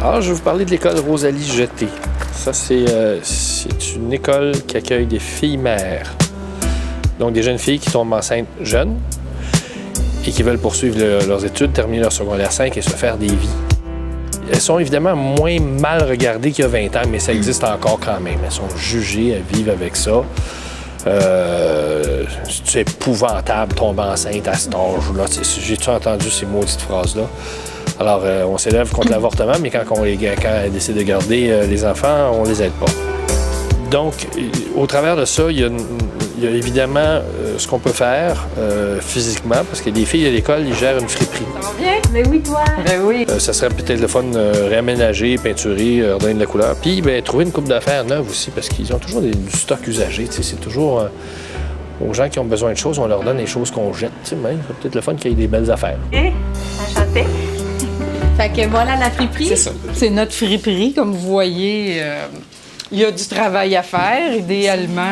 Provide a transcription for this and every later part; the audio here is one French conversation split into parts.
Alors, je vais vous parler de l'école Rosalie Jeté. Ça, c'est une école qui accueille des filles mères. Donc, des jeunes filles qui tombent enceintes jeunes et qui veulent poursuivre leurs études, terminer leur secondaire 5 et se faire des vies. Elles sont évidemment moins mal regardées qu'il y a 20 ans, mais ça existe encore quand même. Elles sont jugées, elles vivent avec ça. C'est épouvantable, tomber enceinte à cet âge-là. J'ai-tu entendu ces maudites phrases-là? Alors, on s'élève contre l'avortement, mais quand elles décident de garder les enfants, on les aide pas. Donc, au travers de ça, il y a évidemment ce qu'on peut faire physiquement, parce que les filles à l'école, ils gèrent une friperie. Ça va bien? Mais oui, toi? Ben oui. Ça serait peut-être le fun de réaménager, peinturer, redonner de la couleur. Puis, trouver une coupe d'affaires neuve aussi, parce qu'ils ont toujours du stock usagé. C'est toujours aux gens qui ont besoin de choses, on leur donne les choses qu'on jette. C'est peut-être le fun qu'il y ait des belles affaires. Enchanté. Fait que voilà la friperie. C'est ça. C'est notre friperie, comme vous voyez. Il y a du travail à faire, idéalement,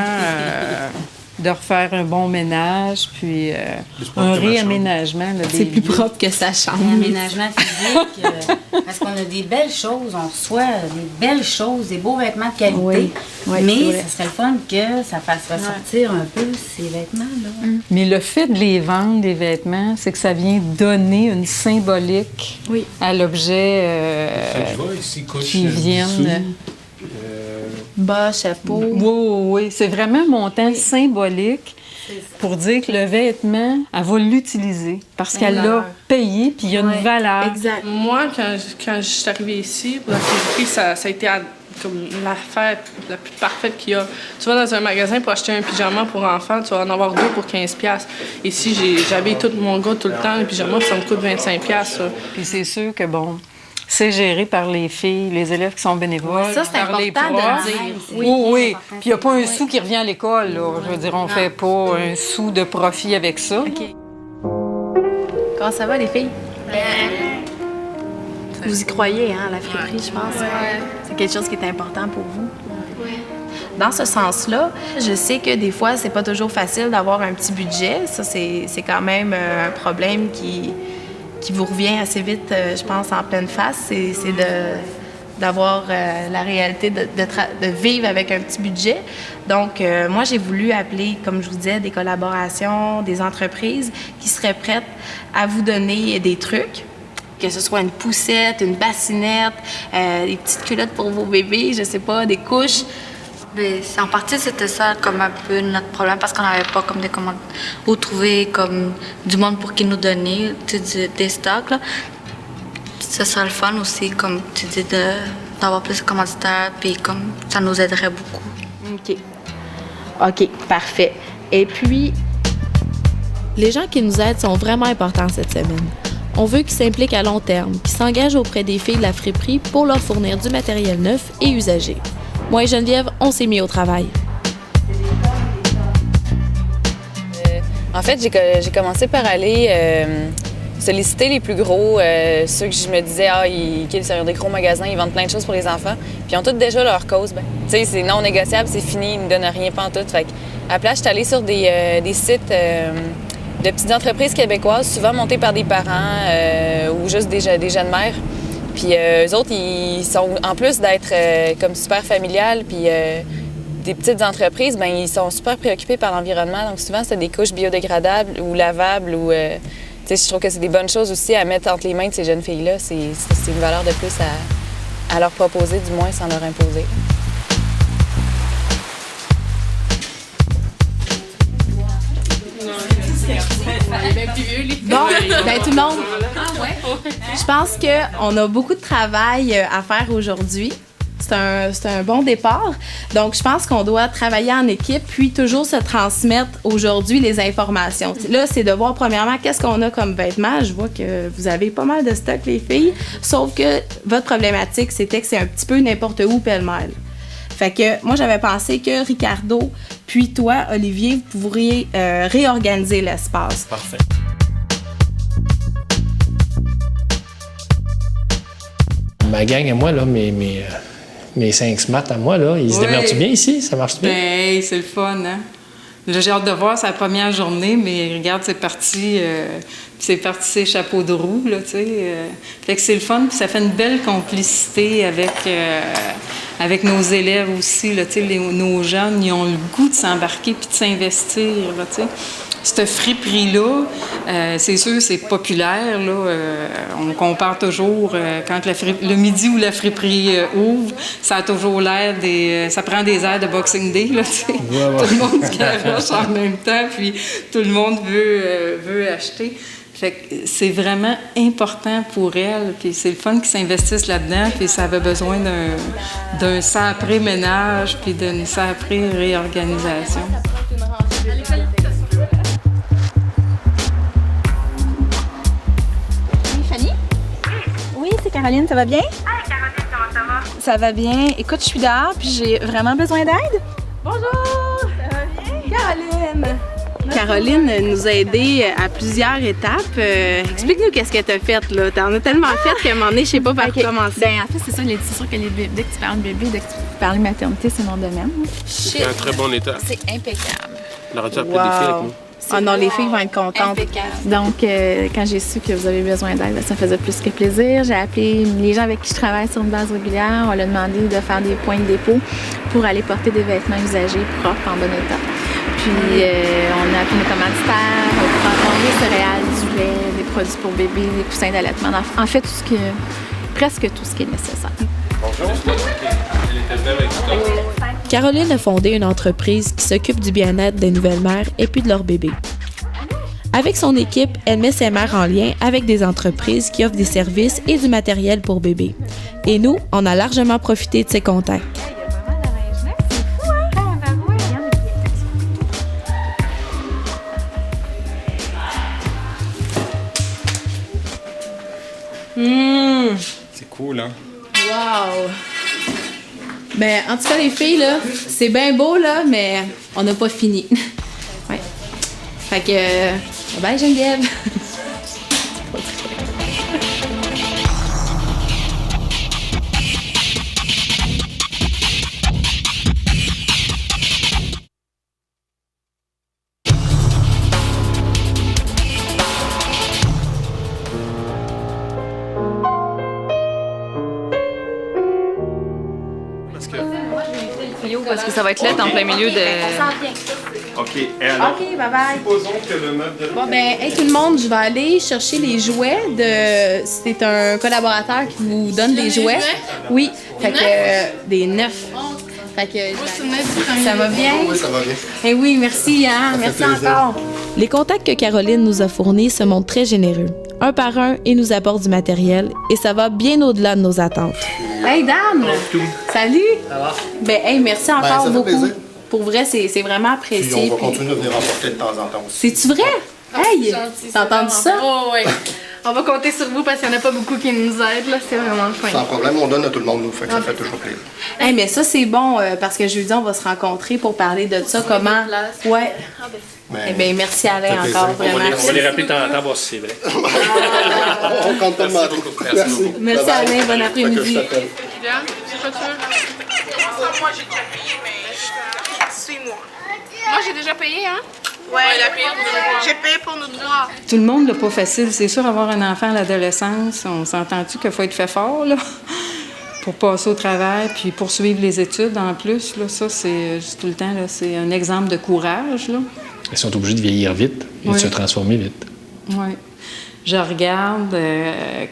de refaire un bon ménage, puis un réaménagement. C'est plus propre que sa chambre. Un aménagement physique, parce qu'on a des belles choses, on reçoit des belles choses, des beaux vêtements de qualité. Oui, mais ça serait le fun que ça fasse ressortir un peu ces vêtements-là. Mais le fait de les vendre, les vêtements, c'est que ça vient donner une symbolique à l'objet qui viennent. Bas, chapeau. Oui. C'est vraiment un montant symbolique pour dire que le vêtement, elle va l'utiliser parce qu'elle l'a payé puis il y a une valeur. Exact. Moi, quand je suis arrivée ici, pour la friperie, ça a été comme l'affaire la plus parfaite qu'il y a. Tu vas dans un magasin pour acheter un pyjama pour enfants, tu vas en avoir 2 pour 15$. Ici, j'habille tout mon gars tout le temps, le pyjama, ça me coûte 25$. Puis c'est sûr que, c'est géré par les filles, les élèves qui sont bénévoles. Ça, c'est par les important de profs. le dire. Oui. Puis il n'y a pas un sou qui revient à l'école, là. Je veux dire, on ne fait pas un sou de profit avec ça. OK. Comment ça va, les filles? Vous y croyez, à la friperie, je pense. C'est quelque chose qui est important pour vous. Dans ce sens-là, je sais que des fois, c'est pas toujours facile d'avoir un petit budget. Ça, c'est quand même un problème qui vous revient assez vite, je pense, en pleine face. C'est d'avoir la réalité de vivre avec un petit budget. Donc, moi, j'ai voulu appeler, comme je vous disais, des collaborations, des entreprises qui seraient prêtes à vous donner des trucs. Que ce soit une poussette, une bassinette, des petites culottes pour vos bébés, je sais pas, des couches. Mais en partie, c'était ça comme un peu notre problème parce qu'on n'avait pas comme des commandes ou trouver comme du monde pour qui nous donner des stocks. Là. Ça serait le fun aussi, comme tu dis, d'avoir plus de commanditaires, puis comme ça nous aiderait beaucoup. OK, parfait. Et puis, les gens qui nous aident sont vraiment importants cette semaine. On veut qu'ils s'impliquent à long terme, qu'ils s'engagent auprès des filles de la friperie pour leur fournir du matériel neuf et usagé. Moi et Geneviève, on s'est mis au travail. En fait, j'ai commencé par aller solliciter les plus gros, ceux que je me disais, ils ont des gros magasins, ils vendent plein de choses pour les enfants, puis ils ont toutes déjà leur cause. Tu sais, c'est non négociable, c'est fini, ils ne me donnent rien pantoute. Fait à la place, je suis allée sur des sites de petites entreprises québécoises, souvent montées par des parents ou juste des jeunes mères. Puis eux autres, ils sont, en plus d'être comme super familiales, puis des petites entreprises, ils sont super préoccupés par l'environnement. Donc souvent, c'est des couches biodégradables ou lavables. Ou, je trouve que c'est des bonnes choses aussi à mettre entre les mains de ces jeunes filles-là. C'est une valeur de plus à leur proposer, du moins, sans leur imposer. Bon, tout le monde, je pense qu'on a beaucoup de travail à faire aujourd'hui. C'est un bon départ. Donc, je pense qu'on doit travailler en équipe puis toujours se transmettre aujourd'hui les informations. Là, c'est de voir premièrement qu'est-ce qu'on a comme vêtements. Je vois que vous avez pas mal de stock, les filles. Sauf que votre problématique, c'était que c'est un petit peu n'importe où pêle-mêle. Fait que moi, j'avais pensé que Ricardo, puis toi, Olivier, vous pourriez réorganiser l'espace. Parfait. Ma gang à moi, là, mes 5 smats à moi, là, ils se démerdent bien ici? Ça marche bien? Ben, c'est le fun, hein? Là, j'ai hâte de voir sa première journée, mais regarde, c'est parti ses chapeaux de roue, là, tu sais. Fait que c'est le fun, puis ça fait une belle complicité avec nos élèves aussi, là, tu sais. Nos jeunes, ils ont le goût de s'embarquer puis de s'investir, là, tu sais. Ce friperie-là, c'est sûr, c'est populaire, là. On compare toujours, quand le midi où la friperie ouvre, ça a toujours l'air ça prend des airs de Boxing Day, là, tu sais. Ouais. Tout le monde se garoche en même temps, puis tout le monde veut acheter. Fait que c'est vraiment important pour elle, puis c'est le fun qu'ils s'investissent là-dedans, puis ça avait besoin d'un sapré ménage, puis d'une sapré réorganisation. C'est Caroline, ça va bien? Hi Caroline, comment ça va? Ça va bien. Écoute, je suis dehors puis j'ai vraiment besoin d'aide. Bonjour! Ça va bien? Caroline! Caroline nous a aidés à plusieurs étapes. Explique-nous qu'est-ce que tu as fait, là. T'en as tellement fait qu'à un moment donné, je sais pas par où commencer. Ben, en fait, c'est ça. C'est sûr que dès que tu parles de bébé, dès que tu parles de maternité, c'est mon domaine. C'est un très bon état. C'est impeccable. On aurait dû appeler des filles avec nous. Ah non, les filles vont être contentes. Donc, quand j'ai su que vous avez besoin d'aide, ça me faisait plus que plaisir. J'ai appelé les gens avec qui je travaille sur une base régulière. On leur a demandé de faire des points de dépôt pour aller porter des vêtements usagés propres, en bon état. Puis, on a appelé nos commanditaires, des céréales, du lait, des produits pour bébé, des coussins d'allaitement. En fait, presque tout ce qui est nécessaire. Bonjour. Caroline a fondé une entreprise qui s'occupe du bien-être des nouvelles mères et puis de leurs bébés. Avec son équipe, elle met ses mères en lien avec des entreprises qui offrent des services et du matériel pour bébés. Et nous, on a largement profité de ces contacts. C'est cool, hein? Wow! Ben, en tout cas, les filles, là, c'est bien beau, là, mais on n'a pas fini. Ouais. Fait que, bye Geneviève! Parce que ça va être lettre en plein milieu de... OK. Et alors, OK, bye-bye. supposons que le meuble de... Bon, ben, hey, tout le monde, je vais aller chercher les jouets de... C'est un collaborateur qui vous donne des jouets. Oui. Fait que, des neufs. Fait que, ça va bien? Oui, ça va bien. Eh oui, merci, hein. Merci encore. Les contacts que Caroline nous a fournis se montrent très généreux. Un par un, ils nous apportent du matériel et ça va bien au-delà de nos attentes. Hey, Dan! Salut! Ça va? Ben, hey, merci encore ça fait beaucoup. plaisir. Pour vrai, c'est vraiment apprécié. Puis on va continuer de venir en porter de temps en temps aussi. C'est-tu vrai? Hey! T'as entendu ça? Oh, oui. On va compter sur vous parce qu'il n'y en a pas beaucoup qui nous aident, là. C'est vraiment le fun. Sans problème, on donne à tout le monde, nous. Fait que ça fait toujours plaisir. Hey, mais ça, c'est bon parce que jeudi, on va se rencontrer pour parler de ça. Comment? Ouais. Eh bien, merci Alain encore, vraiment. On va les rappeler de temps en temps, voir si c'est vrai. On compte tellement trop. Merci. Merci Alain, bon après-midi. Bien, c'est pas sûr. Moi, j'ai déjà payé, mais suis-moi. Moi, j'ai déjà payé, hein? Ouais, j'ai payé pour nous trois. Tout le monde n'a pas facile. C'est sûr, avoir un enfant à l'adolescence, on s'entend-tu qu'il faut être fait fort, là, pour passer au travail, puis poursuivre les études en plus, là. Ça, c'est tout le temps, là, c'est un exemple de courage, là. Ils sont obligés de vieillir vite et de se transformer vite. Oui. Je regarde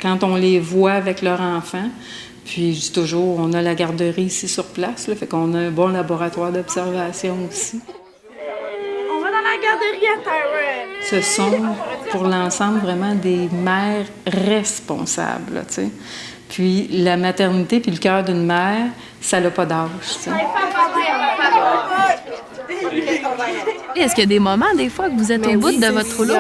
quand on les voit avec leur enfant. Puis, je dis toujours, on a la garderie ici sur place, là, fait qu'on a un bon laboratoire d'observation aussi. On va dans la garderie à Tyrone. Ce sont, pour l'ensemble, vraiment des mères responsables, là, tu sais. Puis, la maternité puis le cœur d'une mère, ça n'a pas d'âge, tu sais. Est-ce qu'il y a des moments, des fois, que vous êtes au bout de votre rouleau?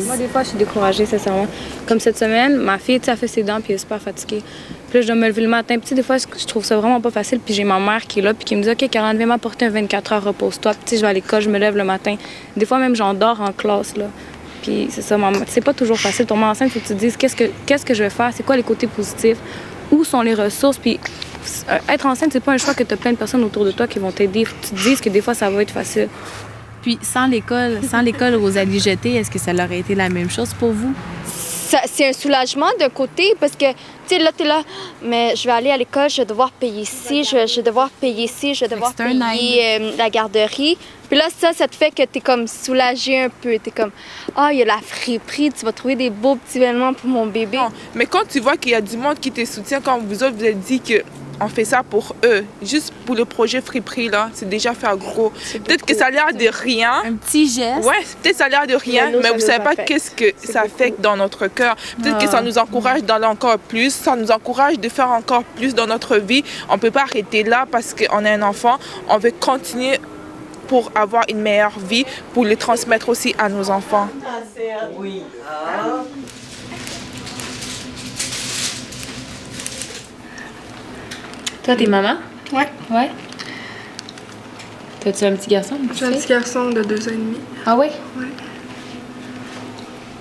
Moi, des fois, je suis découragée, sincèrement. Comme cette semaine, ma fille, a fait ses dents, puis elle est super fatiguée. Puis là, je dois me lever le matin. Puis des fois, je trouve ça vraiment pas facile. Puis j'ai ma mère qui est là, puis qui me dit « OK, Caroline, viens m'apporter un 24 heures, repose-toi. » Puis je vais à l'école, je me lève le matin. Des fois, même, j'en dors en classe, là. Puis c'est ça, c'est pas toujours facile. Tomber enceinte, il faut que tu te dises qu'est-ce que je vais faire, c'est quoi les côtés positifs, où sont les ressources. Puis être enceinte, c'est pas un choix que tu as plein de personnes autour de toi qui vont t'aider. Il faut que tu te dises que des fois, ça va être facile. Puis sans l'école Rosalie Jeté, est-ce que ça aurait été la même chose pour vous? C'est un soulagement d'un côté parce que, tu sais, là, t'es là, mais je vais aller à l'école, je vais devoir payer ci, je vais devoir payer ci, je vais devoir payer la garderie. Puis là, ça te fait que t'es comme soulagé un peu. T'es comme, il y a la friperie, tu vas trouver des beaux petits vêtements pour mon bébé. Non, mais quand tu vois qu'il y a du monde qui te soutient, quand vous autres, vous avez dit que on fait ça pour eux. Juste pour le projet Friperie, là, c'est déjà faire gros. Peut-être que ça a l'air de rien. Un petit geste. Ouais, peut-être que ça a l'air de rien, mais vous ne savez pas qu'est-ce que ça fait dans notre cœur. Peut-être que ça nous encourage d'aller encore plus, ça nous encourage de faire encore plus dans notre vie. On ne peut pas arrêter là parce qu'on a un enfant. On veut continuer pour avoir une meilleure vie, pour le transmettre aussi à nos enfants. Oui. Toi, t'es maman? Ouais. Ouais. T'as-tu un petit garçon? J'ai un petit garçon de 2 ans et demi. Ah oui? Ouais.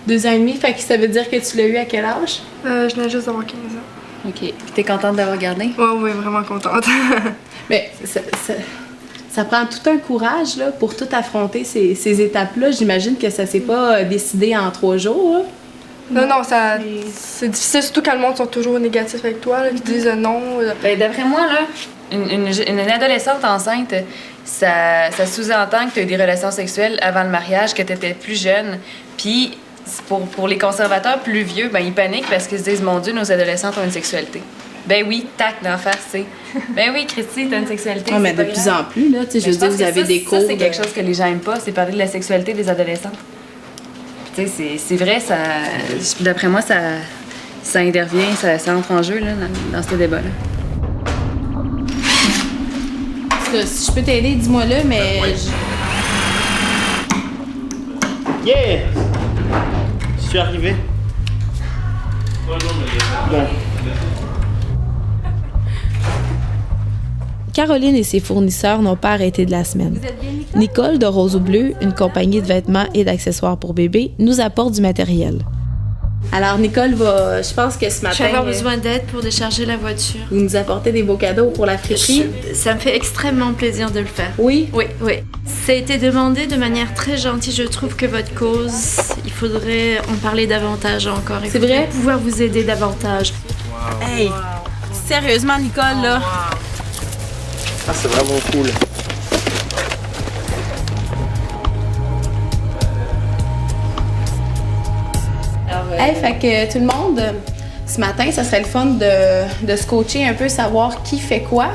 2 ans et demi, fait que ça veut dire que tu l'as eu à quel âge? Je venais juste d'avoir 15 ans. OK. T'es contente d'avoir gardé? Oui, vraiment contente. Mais ça prend tout un courage là, pour tout affronter ces étapes-là. J'imagine que ça s'est pas décidé en 3 jours. Là. Non, c'est difficile, surtout quand le monde sont toujours négatifs avec toi, là, qui disent non. Ben, d'après moi, là, une adolescente enceinte, ça sous-entend que tu as eu des relations sexuelles avant le mariage, que tu étais plus jeune. Puis, pour les conservateurs plus vieux, ben, ils paniquent parce qu'ils se disent « Mon Dieu, nos adolescentes ont une sexualité. » Ben oui, tac, d'en face, tu sais. Ben oui, Christy, t'as une sexualité. Non, mais de plus en plus, là, tu sais, je veux dire, vous avez des cours. Ça, c'est quelque chose que les gens n'aiment pas, c'est parler de la sexualité des adolescents. Tu sais, c'est vrai, ça. D'après moi, ça intervient, ça entre en jeu, là, dans ce débat-là. Si je peux t'aider, dis-moi-le, mais. Yeah! Je suis arrivé. Bon. Caroline et ses fournisseurs n'ont pas arrêté de la semaine. Nicole de Rose ou Bleu, une compagnie de vêtements et d'accessoires pour bébés, nous apporte du matériel. Alors, Nicole je pense que ce matin... Je vais avoir besoin d'aide pour décharger la voiture. Vous nous apportez des beaux cadeaux pour la friperie? Ça me fait extrêmement plaisir de le faire. Oui? Oui. Ça a été demandé de manière très gentille. Je trouve que votre cause, il faudrait en parler davantage encore. C'est vrai? Pouvoir vous aider davantage. Wow. Hey! Sérieusement, Nicole, là? Ah, c'est vraiment cool. Hey, fait que tout le monde, ce matin, ça serait le fun de se coacher un peu, savoir qui fait quoi.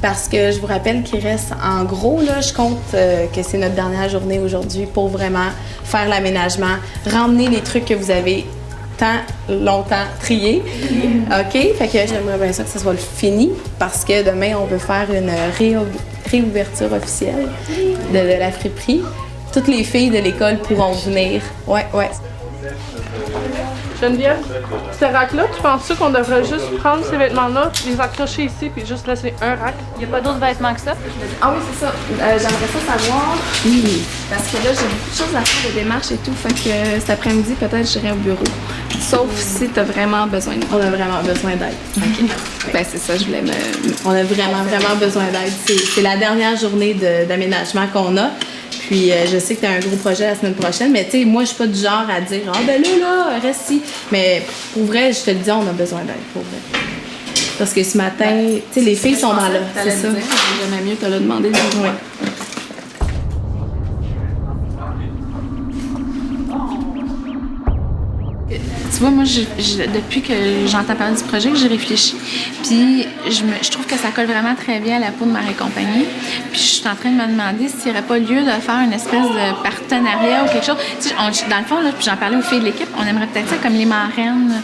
Parce que je vous rappelle qu'il reste, en gros, là, je compte que c'est notre dernière journée aujourd'hui pour vraiment faire l'aménagement, ramener les trucs que vous avez tant longtemps triés. OK? Fait que j'aimerais bien ça que ça soit fini parce que demain, on veut faire une réouverture officielle de la friperie. Toutes les filles de l'école pourront venir. Ouais. Geneviève, ce rack-là, tu penses qu'on devrait juste prendre ces vêtements-là, les accrocher ici, puis juste laisser un rack? Il n'y a pas d'autres vêtements que ça? Ah oui, c'est ça. J'aimerais ça savoir. Parce que là, j'ai beaucoup de choses à faire, de démarches et tout. Fait que cet après-midi, peut-être, j'irai au bureau. Sauf si tu as vraiment besoin d'aide. On a vraiment besoin d'aide. OK. Ben, c'est ça, je voulais On a vraiment besoin d'aide. C'est la dernière journée d'aménagement qu'on a. Puis je sais que tu as un gros projet la semaine prochaine, mais tu sais, moi, je suis pas du genre à dire « Ah, ben là, reste ici. » Mais pour vrai, je te le dis, on a besoin d'aide, pour vrai. Parce que ce matin, tu sais, les filles sont dans là. C'est ça. J'aimais mieux te le demander. Oui. Tu vois, moi, depuis que j'entends parler du projet, j'ai réfléchi. Puis, je trouve que ça colle vraiment très bien à la peau de Marie Compagnie. Puis, je suis en train de me demander s'il n'y aurait pas lieu de faire une espèce de partenariat ou quelque chose. Tu sais, dans le fond, là, puis j'en parlais aux filles de l'équipe, on aimerait peut-être ça comme les marraines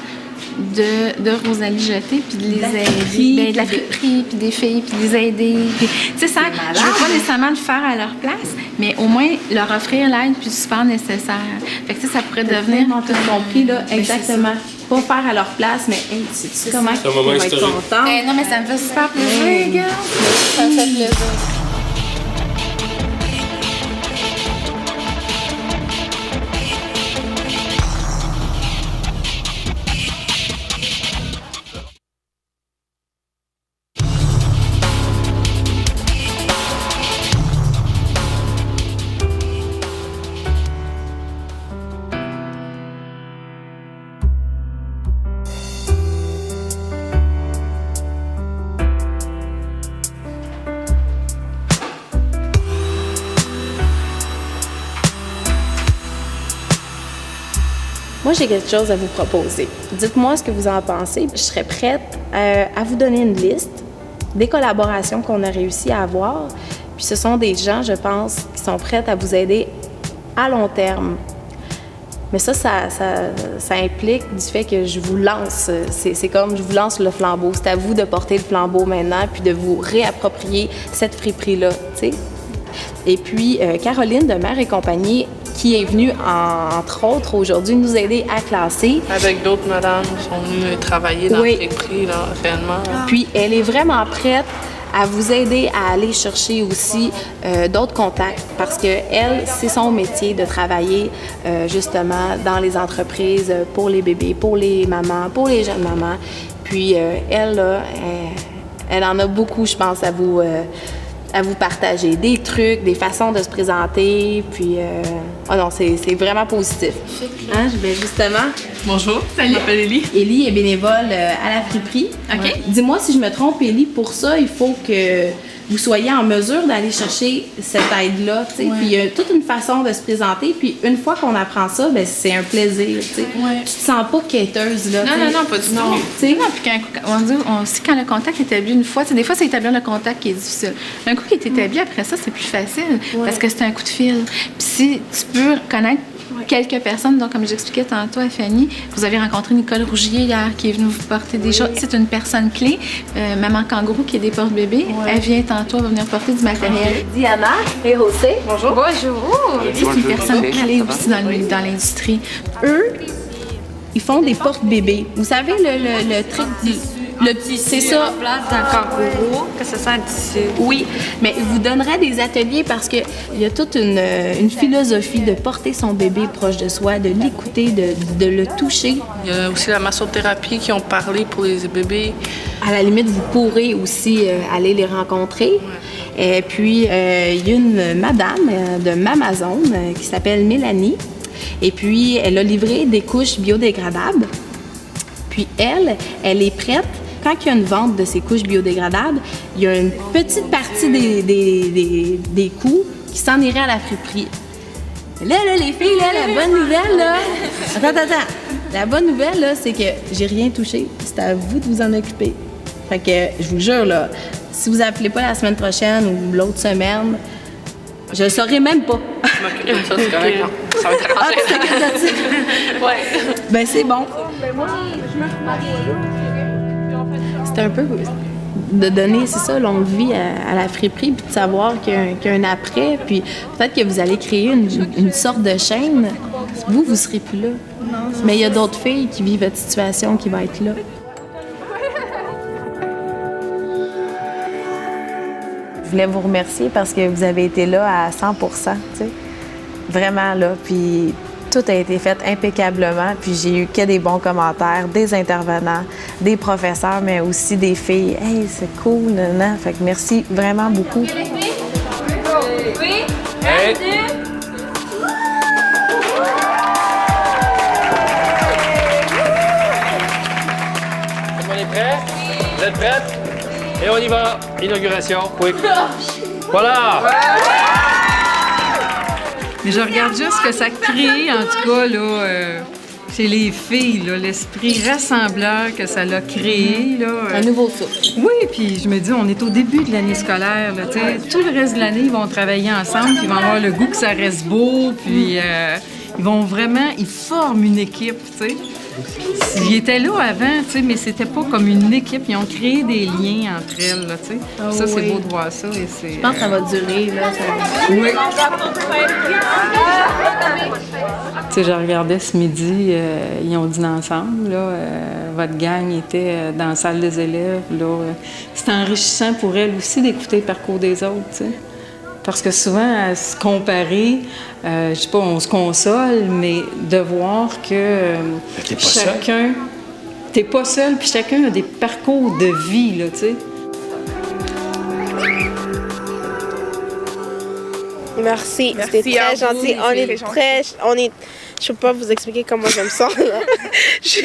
de Rosalie Jeté, puis de les aider, de la friperie, puis des filles, puis de les aider. Tu sais, ça, je veux pas nécessairement le faire à leur place, mais au moins leur offrir l'aide puis le support nécessaire. Fait que ça pourrait devenir... tout compris, là, exactement. Pas faire à leur place, mais hey, sais-tu comment ils vont être contents? Non, mais ça me fait super plaisir, regarde. Ça me fait plaisir. Moi, j'ai quelque chose à vous proposer. Dites-moi ce que vous en pensez. Je serais prête à vous donner une liste des collaborations qu'on a réussi à avoir. Puis ce sont des gens, je pense, qui sont prêts à vous aider à long terme. Mais ça implique du fait que je vous lance. C'est comme je vous lance le flambeau. C'est à vous de porter le flambeau maintenant puis de vous réapproprier cette friperie-là, tu sais. Et puis, Caroline de Mère et compagnie, qui est venue, entre autres, aujourd'hui, nous aider à classer. Avec d'autres madames qui sont venues travailler dans la friperie, là, réellement. Puis, elle est vraiment prête à vous aider à aller chercher aussi d'autres contacts parce que elle, c'est son métier de travailler justement dans les entreprises pour les bébés, pour les mamans, pour les jeunes mamans. Puis elle, là, elle en a beaucoup, je pense, à vous partager. Des trucs, des façons de se présenter. Puis, oh non, c'est vraiment positif. Hein, je vais justement... Bonjour, je m'appelle Élie. Élie est bénévole à la friperie. OK. Ouais. Dis-moi si je me trompe, Élie, pour ça, il faut que vous soyez en mesure d'aller chercher cette aide-là, tu sais. Ouais. Puis il y a toute une façon de se présenter, puis une fois qu'on apprend ça, ben c'est un plaisir, tu sais. Ouais. Tu te sens pas quêteuse, là. Non, pas du tout. Non, puis quand le contact est établi une fois, des fois, c'est établir le contact qui est difficile. Un coup qui est établi, après ça, c'est plus facile, parce que c'est un coup de fil. Puis si tu peux connaître quelques personnes, donc comme j'expliquais tantôt à Fanny, vous avez rencontré Nicole Rougier hier qui est venue vous porter des choses. C'est une personne clé, Maman Kangourou qui est des porte-bébés. Elle vient tantôt, elle va venir porter du matériel. Diana et José. Bonjour. Bonjour. C'est une personne clé aussi dans l'industrie. Eux, ils font des porte-bébés. Vous savez le truc du... c'est ça. Place dans le kangourou, que ça sent d'ici. Oui, mais il vous donnerait des ateliers parce qu'il y a toute une philosophie de porter son bébé proche de soi, de l'écouter, de le toucher. Il y a aussi la massothérapie qui ont parlé pour les bébés. À la limite, vous pourrez aussi aller les rencontrer. Ouais. Et puis, il y a une madame de Mamazon qui s'appelle Mélanie. Et puis, elle a livré des couches biodégradables. Puis elle est prête. Quand il y a une vente de ces couches biodégradables, il y a une petite partie des coûts qui s'en irait à la friperie. Là, les filles, là, la bonne nouvelle, là... Attends. La bonne nouvelle, là, c'est que j'ai rien touché. C'est à vous de vous en occuper. Fait que, je vous jure, là, si vous appelez pas la semaine prochaine ou l'autre semaine, je le saurai même pas. Je m'occupe de ça, c'est correct. Ça va être arrangé. Ah, c'est ouais. Ben, c'est bon. C'est un peu de donner, c'est ça, longue vie à la friperie, puis de savoir qu'il y a un après, puis peut-être que vous allez créer une sorte de chaîne. Vous serez plus là. Mais il y a d'autres filles qui vivent votre situation qui vont être là. Je voulais vous remercier parce que vous avez été là à 100 %, tu sais. Vraiment là, puis tout a été fait impeccablement, puis j'ai eu que des bons commentaires, des intervenants, des professeurs, mais aussi des filles. Hey, c'est cool, non? Fait que merci vraiment beaucoup. Oui, hey. Tout le monde est prêt? Vous êtes prêtes? Et on y va. Inauguration. Oui. Voilà! Mais je regarde juste ce que ça crée, en tout cas, là, chez les filles, là, l'esprit rassembleur que ça l'a créé. Là, un nouveau souffle. Oui, puis je me dis, on est au début de l'année scolaire. Là, tout le reste de l'année, ils vont travailler ensemble, puis ils vont avoir le goût que ça reste beau, puis ils vont vraiment, ils forment une équipe, tu sais. Ils étaient là avant, tu sais, mais c'était pas comme une équipe. Ils ont créé des liens entre elles, là, tu sais. Oh, ça, c'est oui. beau de voir ça. Et c'est, je pense que ça va durer, là. Oui. Tu sais, je regardais ce midi, ils ont dîné ensemble, là. Votre gang était dans la salle des élèves, là. C'était enrichissant pour elles aussi d'écouter le parcours des autres, tu sais. Parce que souvent, à se comparer, je sais pas, on se console, mais de voir que chacun... T'es pas seul, puis chacun a des parcours de vie, là, tu sais. Merci, c'était très gentil. On est très... Je peux pas vous expliquer comment j'aime ça. Qu'est-ce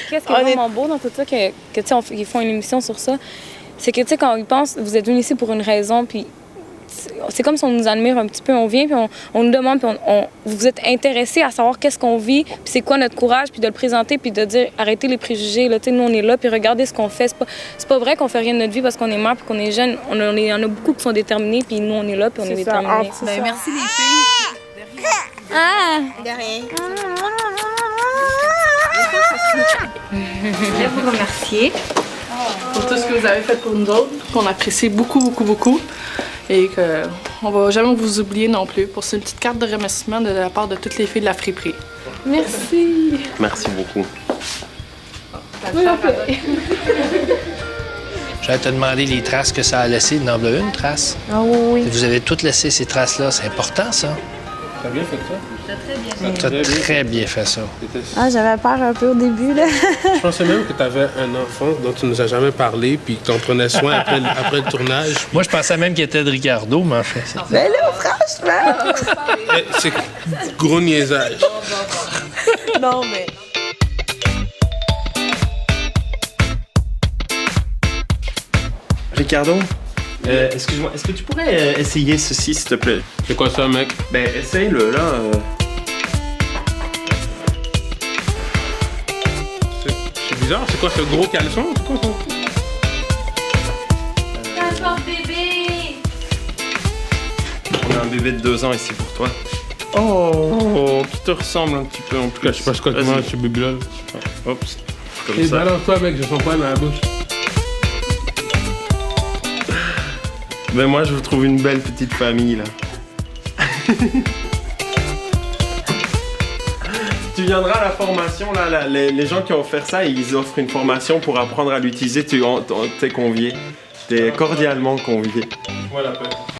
qui est vraiment beau dans tout ça, que tu sais, ils font une émission sur ça, c'est que, tu sais, quand ils pensent, vous êtes venus ici pour une raison, puis c'est comme si on nous admire un petit peu. On vient, puis on nous demande, puis vous êtes intéressés à savoir qu'est-ce qu'on vit, puis c'est quoi notre courage, puis de le présenter, puis de dire arrêtez les préjugés. Là, nous, on est là, puis regardez ce qu'on fait. C'est pas vrai qu'on fait rien de notre vie parce qu'on est mère, puis qu'on est jeune. Il y en a beaucoup qui sont déterminés, puis nous, on est là, puis on est déterminés. Merci les filles. De rien. Je vais vous remercier pour tout ce que vous avez fait pour nous autres, qu'on apprécie beaucoup, beaucoup, beaucoup. Et qu'on va jamais vous oublier non plus. Pour cette petite carte de remerciement de la part de toutes les filles de la friperie. Merci. Merci beaucoup. J'allais te demander les traces que ça a laissées. Il en a une trace. Ah oui. Vous avez toutes laissé ces traces-là. C'est important, ça. T'as bien fait ça? Tu as très bien fait ça. Ah, j'avais peur un peu au début, là. Je pensais même que tu avais un enfant dont tu nous as jamais parlé puis que tu en prenais soin après le tournage. Moi, je pensais même qu'il était de Ricardo, mais en fait... Mais là, franchement! C'est gros niaisage. Non, mais... Ricardo, excuse-moi, est-ce que tu pourrais essayer ceci, s'il te plaît? C'est quoi ça, mec? Ben, essaye-le, là. C'est bizarre, c'est quoi ce gros caleçon? C'est quoi ça? Bébé! On a un bébé de 2 ans ici pour toi. Oh, qui te ressemble un petit peu en plus. Je sais pas quoi comment ce bébé-là. Oups, comme Et ça. balance-toi, mec, je sens pas dans la bouche. Ben moi, je vous trouve une belle petite famille, là. Tu viendras à la formation, là, les gens qui ont offert ça, ils offrent une formation pour apprendre à l'utiliser. T'es convié. T'es cordialement convié. Voilà,